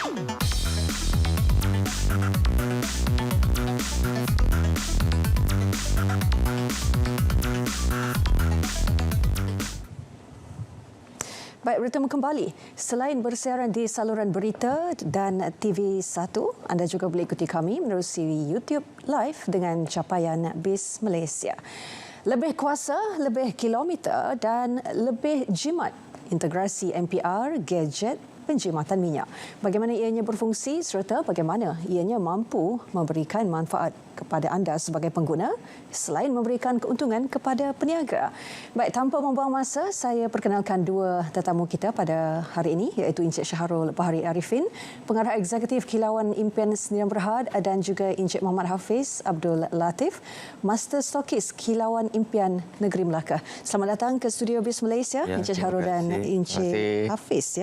Baik, bertemu kembali. Selain bersiaran di saluran berita dan TV1, anda juga boleh ikuti kami menerusi YouTube Live dengan capaian BIS Malaysia. Lebih kuasa, lebih kilometer dan lebih jimat. Integrasi MPR, gadget, penjimatan minyak. Bagaimana ianya berfungsi serta bagaimana ianya mampu memberikan manfaat kepada anda sebagai pengguna selain memberikan keuntungan kepada peniaga. Baik, tanpa membuang masa, saya perkenalkan dua tetamu kita pada hari ini, iaitu Encik Syahrul Bahari Arifin, Pengarah Eksekutif Kilauan Impian Sdn Bhd, dan juga Encik Muhammad Hafiz Abdul Latif, Master Stokis Kilauan Impian Negeri Melaka. Selamat datang ke studio BIS Malaysia, Encik Syahrul dan Encik Hafiz.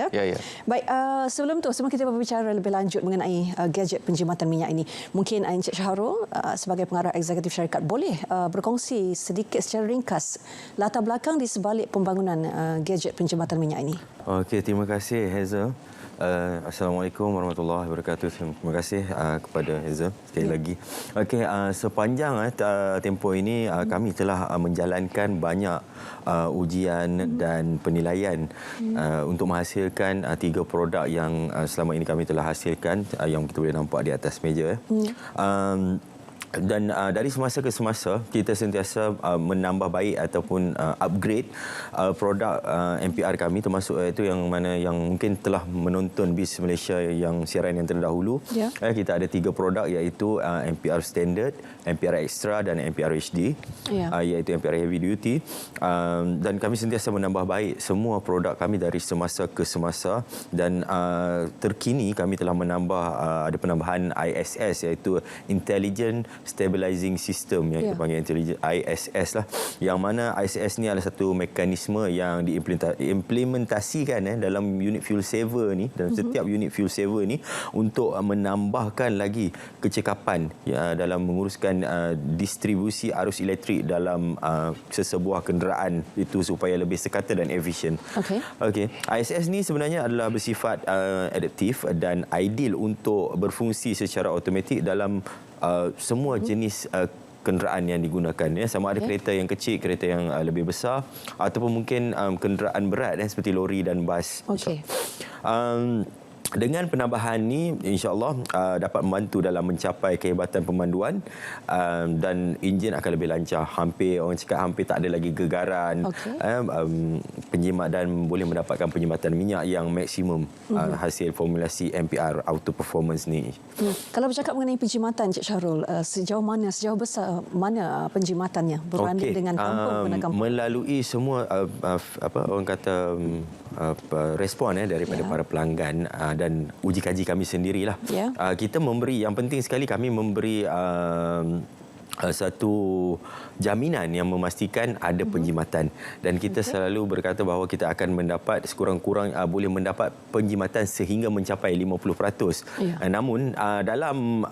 Baik, sebelum tu, sebelum kita berbicara lebih lanjut mengenai gadget penjimatan minyak ini, mungkin Encik Syahrul sebagai pengarah eksekutif syarikat boleh berkongsi sedikit secara ringkas latar belakang di sebalik pembangunan gadget penjimatan minyak ini. Okey, terima kasih Hazel. Assalamualaikum warahmatullahi wabarakatuh. Terima kasih kepada Hazel sekali lagi. Okey, sepanjang tempoh ini kami telah menjalankan banyak ujian dan penilaian untuk menghasilkan 3 produk yang selama ini kami telah hasilkan, yang kita boleh nampak di atas meja. Dan dari semasa ke semasa kita sentiasa menambah baik ataupun upgrade produk MPR kami, termasuk itu yang mana yang mungkin telah menonton BIS Malaysia yang siaran yang terdahulu. Kita ada 3 produk, iaitu MPR Standard, MPR Extra dan MPR HD, iaitu MPR Heavy Duty. Dan kami sentiasa menambah baik semua produk kami dari semasa ke semasa, dan terkini kami telah menambah ada penambahan ISS, iaitu Intelligent Stabilizing System, yang kita panggil ISS lah, yang mana ISS ni adalah satu mekanisme yang diimplementasikan dalam unit fuel saver ni, dalam setiap unit fuel saver ni, untuk menambahkan lagi kecekapan dalam menguruskan distribusi arus elektrik dalam sesebuah kenderaan itu supaya lebih sekata dan efisien. Okey. ISS ni sebenarnya adalah bersifat adaptif dan ideal untuk berfungsi secara automatik dalam semua jenis kenderaan yang digunakan, sama ada kereta yang kecil, kereta yang lebih besar, ataupun mungkin kenderaan berat seperti lori dan bas. Dengan penambahan ni, insya-Allah dapat membantu dalam mencapai kehebatan pemanduan, dan enjin akan lebih lancar. Orang cakap hampir tak ada lagi gegaran, penjimat, dan boleh mendapatkan penjimatan minyak yang maksimum hasil formulasi MPR Auto Performance ni. Kalau bercakap mengenai penjimatan, Cik Syahrul, sejauh besar mana penjimatannya berbanding dengan tanpa menggunakan melalui semua orang kata respon daripada para pelanggan dan uji kaji kami sendirilah. Kita memberi, yang penting sekali, kami memberi satu jaminan yang memastikan ada penjimatan, dan kita selalu berkata bahawa kita akan mendapat sekurang-kurang boleh mendapat penjimatan sehingga mencapai 50%. Namun dalam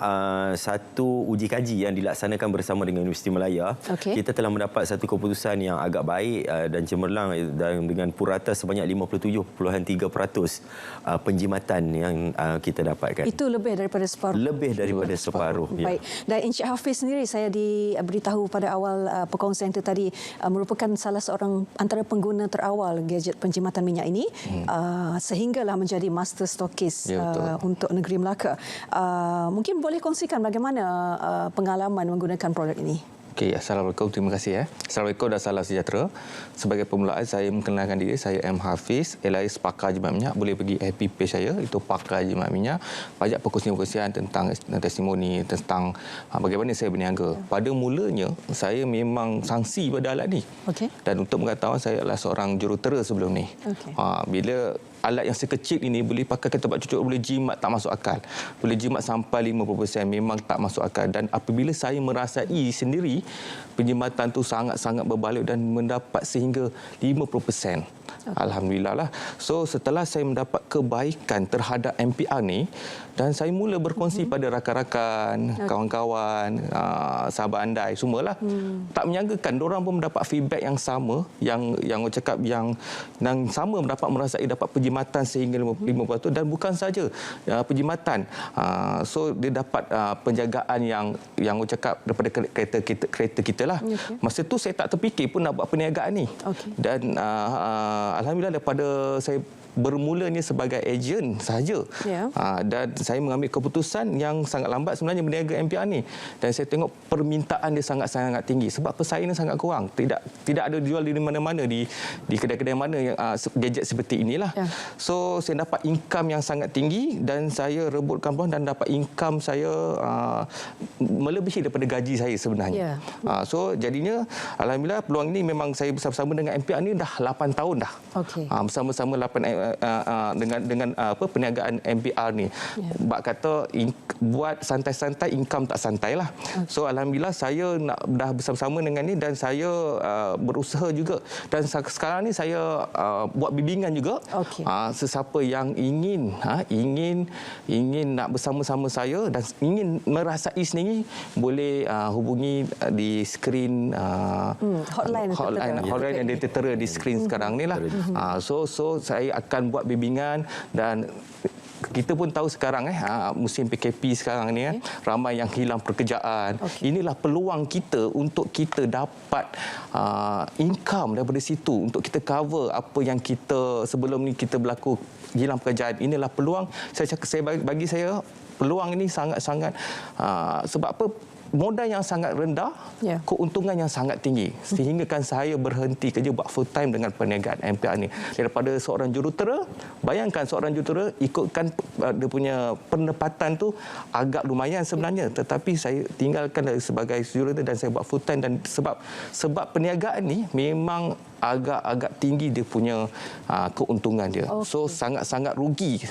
satu uji kaji yang dilaksanakan bersama dengan Universiti Malaya, kita telah mendapat satu keputusan yang agak baik dan cemerlang, dan dengan purata sebanyak 57.3% penjimatan yang kita dapatkan. Itu lebih daripada separuh. Lebih daripada separuh. Baik. Dan Encik Hafiz sendiri, saya diberitahu pada awal perkongsian itu tadi, merupakan salah seorang antara pengguna terawal gadget penjimatan minyak ini, sehinggalah menjadi master stokis untuk negeri Melaka. Mungkin boleh kongsikan bagaimana pengalaman menggunakan produk ini? Okey, Assalamualaikum, terima kasih. Assalamualaikum dan salam sejahtera. Sebagai permulaan, saya mengenalkan diri, saya M. Hafiz, alias pakar jimat minyak. Boleh pergi FB page saya, itu pakar jimat minyak. Banyak perkongsian-perkongsian tentang testimoni, tentang bagaimana saya berniaga. Pada mulanya, saya memang sangsi pada alat ni. Dan untuk mengetahui, saya adalah seorang jurutera sebelum ni. Bila alat yang sekecil ini boleh pakai ke tempat cucuk, boleh jimat, tak masuk akal. Boleh jimat sampai 50%, memang tak masuk akal. Dan apabila saya merasai sendiri, penjimatan tu sangat-sangat berbalik dan mendapat sehingga 50%. Alhamdulillah lah. So setelah saya mendapat kebaikan terhadap MPR ni, dan saya mula berkongsi pada rakan-rakan, kawan-kawan, sahabat andai, semualah. Tak menyangkakan diorang pun mendapat feedback yang sama, yang cakap yang sama mendapat merasai dapat penjimatan penjimatan sehingga 50% dan bukan saja penjimatan. So dia dapat penjagaan yang orang cakap daripada kereta kita lah. Okay. Masa tu saya tak terfikir pun nak buat perniagaan ni. Okay. Dan alhamdulillah daripada saya bermulanya sebagai ejen sahaja. Ya. Dan saya mengambil keputusan yang sangat lambat sebenarnya berniaga MPR ni. Dan saya tengok permintaan dia sangat-sangat tinggi sebab persaingan sangat kurang. Tidak ada dijual di mana-mana di kedai-kedai mana yang gadget seperti inilah. Ya. So saya dapat income yang sangat tinggi dan saya rebutkan peluang dan dapat income saya melebihi daripada gaji saya sebenarnya. Ya. So jadinya alhamdulillah peluang ini memang saya bersama-sama dengan MPR ni dah 8 tahun dah. Okey. Bersama-sama dengan perniagaan MPR ni. Ya. Bak kata buat santai-santai, income tak santai lah. Okay. So alhamdulillah saya dah bersama-sama dengan ni dan saya berusaha juga. Dan sekarang ni saya buat bimbingan juga. Okey. Sesiapa yang ingin nak bersama-sama saya dan ingin merasai sendiri boleh hubungi di skrin hotline yang tertera di skrin sekarang ni lah. So saya akan buat bimbingan dan kita pun tahu sekarang musim PKP sekarang ni ramai yang hilang pekerjaan. Okay. Inilah peluang kita untuk kita dapat income daripada situ untuk kita cover apa yang kita sebelum ni kita berlaku hilang pekerjaan. Inilah peluang bagi saya peluang ini sangat-sangat sebab apa? Modal yang sangat rendah, Ya. keuntungan yang sangat tinggi. Sehingga kan saya berhenti kerja buat full time dengan perniagaan MPR ni. Daripada seorang jurutera, bayangkan seorang jurutera ikutkan dia punya pendapatan tu agak lumayan sebenarnya. Tetapi saya tinggalkan sebagai jurutera dan saya buat full time dan sebab perniagaan ni memang agak tinggi dia punya keuntungan dia. Okay. So sangat-sangat rugi.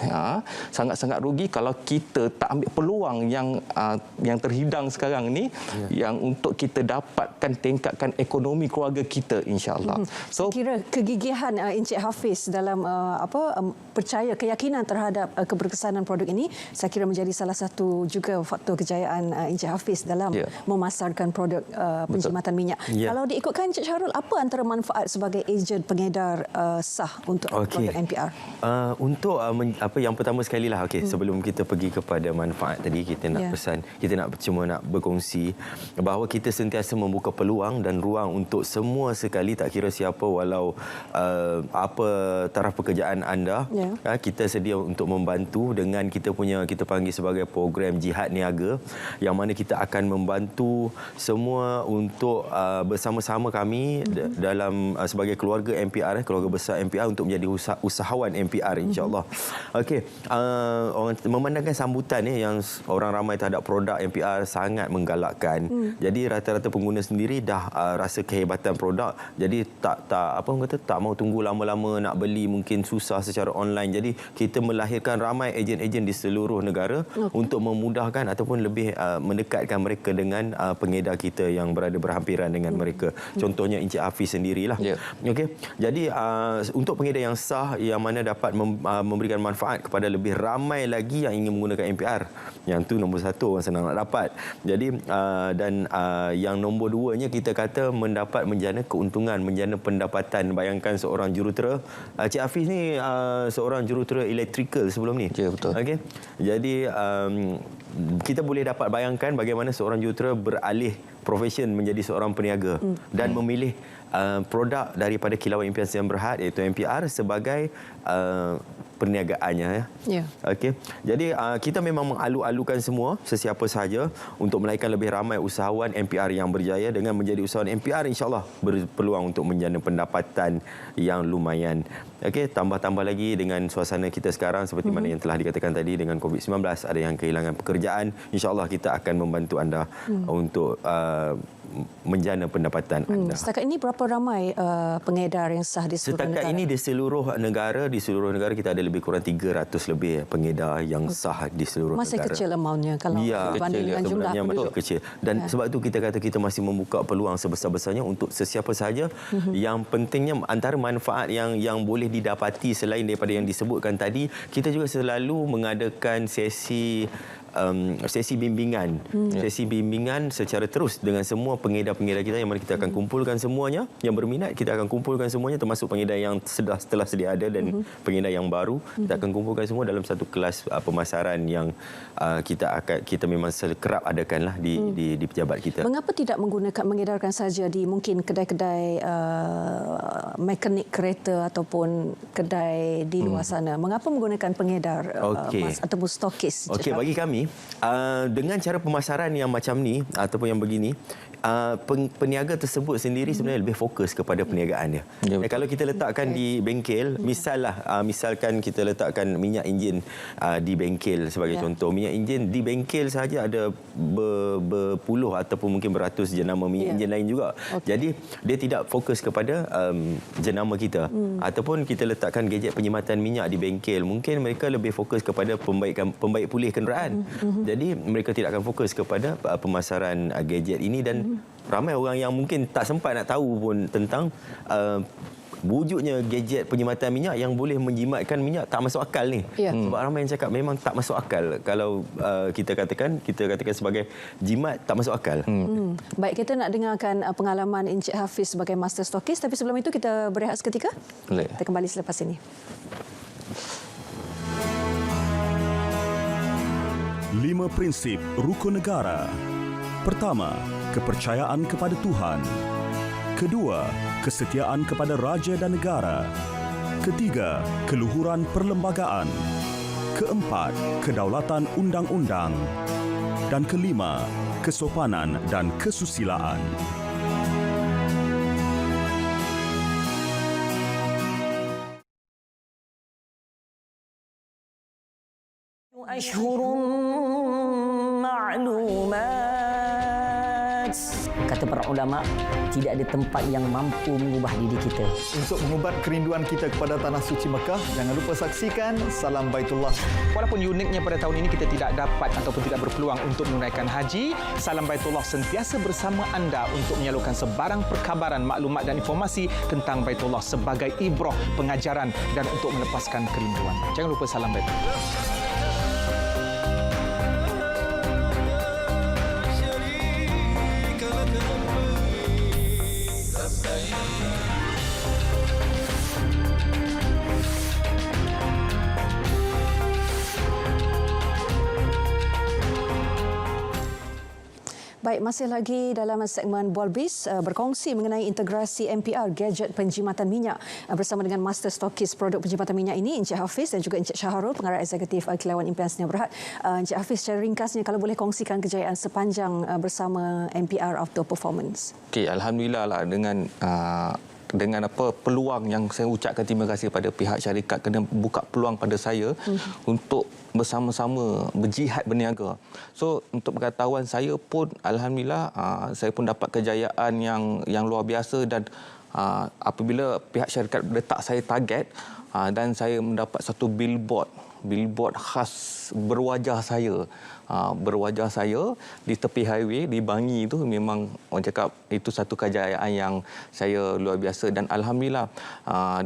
Sangat-sangat rugi kalau kita tak ambil peluang yang terhidang sekarang ni yang untuk kita dapatkan tingkatkan ekonomi keluarga kita insya-Allah. So kira kegigihan Encik Hafiz dalam percaya keyakinan terhadap keberkesanan produk ini saya kira menjadi salah satu juga faktor kejayaan Encik Hafiz dalam memasarkan produk penjimatan minyak. Kalau diikutkan Encik Syahrul, apa antara manfaat sebagai ejen pengedar sah untuk produk MPR? Untuk yang pertama sekali lah, sebelum kita pergi kepada manfaat tadi, kita nak pesan, kita cuma nak berkongsi bahawa kita sentiasa membuka peluang dan ruang untuk semua sekali, tak kira siapa, walau apa taraf pekerjaan anda, kita sedia untuk membantu dengan kita panggil sebagai program jihad niaga, yang mana kita akan membantu semua untuk bersama-sama kami dalam sebagai keluarga MPR, keluarga besar MPR untuk menjadi usahawan MPR insya-Allah. Okey, orang memandangkan sambutan yang orang ramai terhadap produk MPR sangat menggalakkan. Jadi rata-rata pengguna sendiri dah rasa kehebatan produk. Jadi tak mau tunggu lama-lama nak beli, mungkin susah secara online. Jadi kita melahirkan ramai ejen-ejen di seluruh negara untuk memudahkan ataupun lebih mendekatkan mereka dengan pengedar kita yang berada berhampiran dengan mereka. Contohnya Encik Hafiz sendirilah. Okey. Jadi untuk pengedar yang sah yang mana dapat memberikan manfaat kepada lebih ramai lagi yang ingin menggunakan MPR. Yang tu nombor satu, orang senang nak dapat. Jadi yang nombor duanya kita kata mendapat menjana keuntungan, menjana pendapatan. Bayangkan seorang jurutera, Cik Hafiz ni seorang jurutera electrical sebelum ni. Ya, betul. Okey. Jadi kita boleh dapat bayangkan bagaimana seorang jurutera beralih profesion menjadi seorang peniaga dan memilih produk daripada Kilauan Impian Siam Berhad iaitu MPR sebagai perniagaannya. Okey. Jadi kita memang mengalu-alukan semua sesiapa sahaja untuk melahirkan lebih ramai usahawan MPR yang berjaya. Dengan menjadi usahawan MPR, insya-Allah berpeluang untuk menjana pendapatan yang lumayan. Okey, tambah-tambah lagi dengan suasana kita sekarang seperti mana yang telah dikatakan tadi, dengan COVID-19 ada yang kehilangan pekerjaan, insya-Allah kita akan membantu anda untuk menjana pendapatan anda. Setakat ini berapa ramai pengedar yang sah di seluruh negara? Setakat ini di seluruh negara kita ada lebih kurang 300 lebih pengedar yang sah di seluruh masih negara. Masih kecil amountnya kalau berbanding dengan jumlah penduduk. Masih kecil. Dan sebab itu kita kata kita masih membuka peluang sebesar-besarnya untuk sesiapa sahaja. Yang pentingnya antara manfaat yang boleh didapati selain daripada yang disebutkan tadi, kita juga selalu mengadakan sesi sesi bimbingan. Sesi bimbingan secara terus dengan semua pengedar-pengedar kita yang mana kita akan kumpulkan semuanya. Yang berminat, kita akan kumpulkan semuanya termasuk pengedar yang setelah sedia ada dan pengedar yang baru. Kita akan kumpulkan semua dalam satu kelas pemasaran yang kita memang kerap adakanlah di pejabat kita. Mengapa tidak mengedarkan saja di mungkin kedai-kedai mekanik kereta ataupun kedai di luar sana? Mengapa menggunakan pengedar ataupun stokis? Okey, bagi kami dengan cara pemasaran yang macam ni ataupun yang begini, peniaga tersebut sendiri sebenarnya lebih fokus kepada perniagaan dia. Kalau kita letakkan di bengkel, misalkan kita letakkan minyak enjin di bengkel sebagai contoh. Minyak enjin di bengkel sahaja ada berpuluh ataupun mungkin beratus jenama minyak enjin lain juga. Jadi dia tidak fokus kepada jenama kita. Ataupun kita letakkan gadget penyimatan minyak di bengkel, mungkin mereka lebih fokus kepada pembaik pulih kenderaan. Jadi mereka tidak akan fokus kepada pemasaran gadget ini dan ramai orang yang mungkin tak sempat nak tahu pun tentang wujudnya gadget penyimatan minyak yang boleh menjimatkan minyak tak masuk akal ni. Sebab ramai yang cakap memang tak masuk akal. Kalau kita katakan sebagai jimat tak masuk akal. Baik, kita nak dengarkan pengalaman Encik Hafiz sebagai master stokis, tapi sebelum itu kita berehat seketika. Boleh. Kita kembali selepas ini. 5 prinsip rukun negara. Pertama, kepercayaan kepada Tuhan. Kedua, kesetiaan kepada raja dan negara. Ketiga, keluhuran perlembagaan. Keempat, kedaulatan undang-undang. Dan kelima, kesopanan dan kesusilaan. أشهر معلومات. Kata para ulama, tidak ada tempat yang mampu mengubah diri kita. Untuk mengubat kerinduan kita kepada Tanah Suci Mekah, jangan lupa saksikan Salam Baitullah. Walaupun uniknya pada tahun ini kita tidak dapat ataupun tidak berpeluang untuk menunaikan haji, Salam Baitullah sentiasa bersama anda untuk menyalurkan sebarang perkabaran, maklumat dan informasi tentang Baitullah sebagai ibrah, pengajaran dan untuk melepaskan kerinduan. Jangan lupa Salam Baitullah. Baik, masih lagi dalam segmen Bualbis berkongsi mengenai integrasi MPR gadget penjimatan minyak bersama dengan master stokis produk penjimatan minyak ini Encik Hafiz dan juga Encik Syahrul, pengarah eksekutif Kilauan Impian Sdn Bhd. Encik Hafiz, secara ringkasnya kalau boleh kongsikan kejayaan sepanjang bersama MPR Auto Performance. Okey, alhamdulillah lah dengan peluang yang saya ucapkan terima kasih pada pihak syarikat kerana buka peluang pada saya untuk bersama-sama berjihad berniaga. So untuk pengetahuan saya pun alhamdulillah saya pun dapat kejayaan yang luar biasa dan apabila pihak syarikat letak saya target dan saya mendapat satu billboard khas berwajah saya di tepi highway di Bangi itu memang orang cakap itu satu kejayaan yang saya luar biasa dan alhamdulillah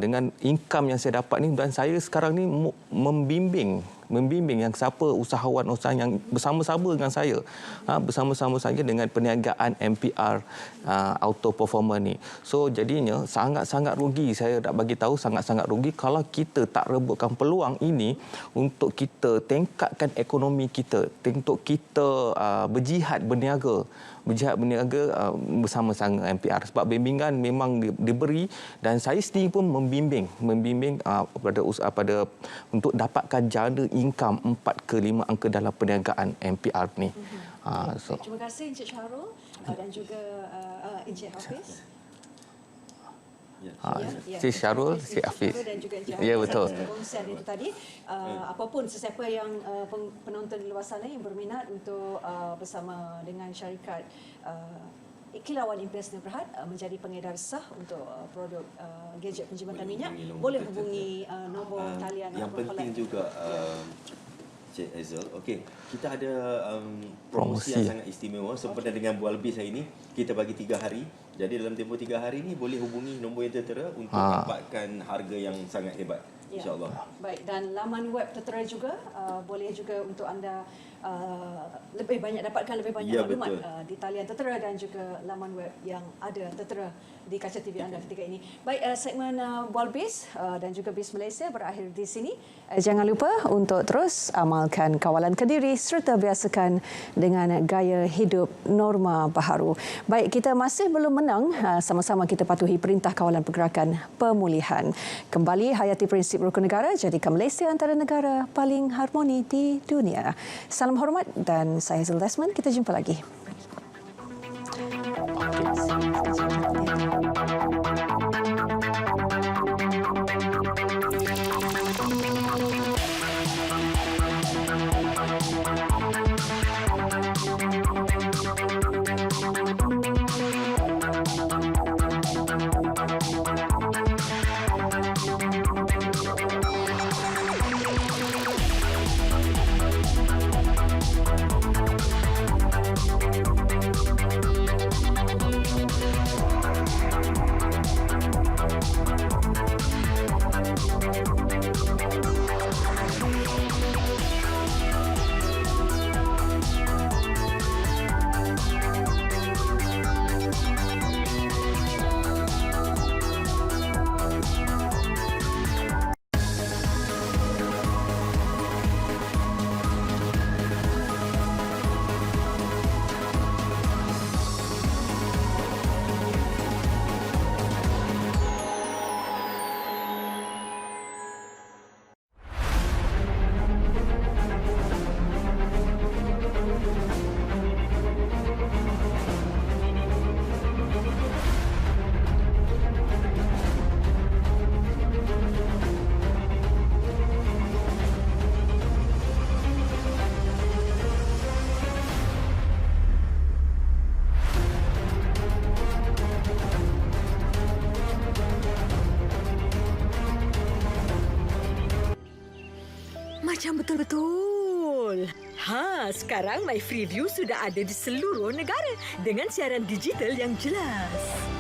dengan income yang saya dapat ni dan saya sekarang ni membimbing yang siapa usahawan yang bersama-sama dengan saya dengan perniagaan MPR Auto Performer ni. So jadinya sangat-sangat rugi, saya nak bagi tahu sangat-sangat rugi kalau kita tak rebutkan peluang ini untuk kita tingkatkan ekonomi kita, untuk kita berjihad berniaga bersama-sama MPR sebab bimbingan memang diberi dan saya sendiri pun membimbing pada untuk dapatkan jana income 4 ke 5 angka dalam perniagaan MPR ni. Terima kasih Encik Syahrul dan juga Encik Hafiz. Encik Syahrul, Encik Hafiz. Ya, betul. Perkongsian itu tadi, apapun sesiapa yang penonton di luar sana yang berminat untuk bersama dengan syarikat Kilauan Impian Sdn Bhd menjadi pengedar sah untuk produk gadget penjimatan minyak, boleh hubungi nombor talian yang penting juga Cik Hazel. Okey, kita ada promosi yang sangat istimewa sempena dengan Bualbis hari ini. Kita bagi 3 hari. Jadi dalam tempoh 3 hari ni boleh hubungi nombor yang tertera untuk dapatkan harga yang sangat hebat. Ya. InsyaAllah. Baik, dan laman web tertera juga boleh juga untuk anda dapatkan lebih banyak Ya, maklumat betul. di talian tertera dan juga laman web yang ada tertera di kaca TV anda ketika ini. Baik, segmen Bual Bis dan juga Bis Malaysia berakhir di sini. Jangan lupa untuk terus amalkan kawalan Kediri serta biasakan dengan gaya hidup norma baharu. Baik, kita masih belum menang, sama-sama kita patuhi perintah kawalan pergerakan pemulihan. Kembali hayati prinsip rukun negara, jadikan Malaysia antara negara paling harmoni di dunia. Salam hormat dan saya Zul Desmond. Kita jumpa lagi. Macam betul-betul. Sekarang My Freeview sudah ada di seluruh negara dengan siaran digital yang jelas.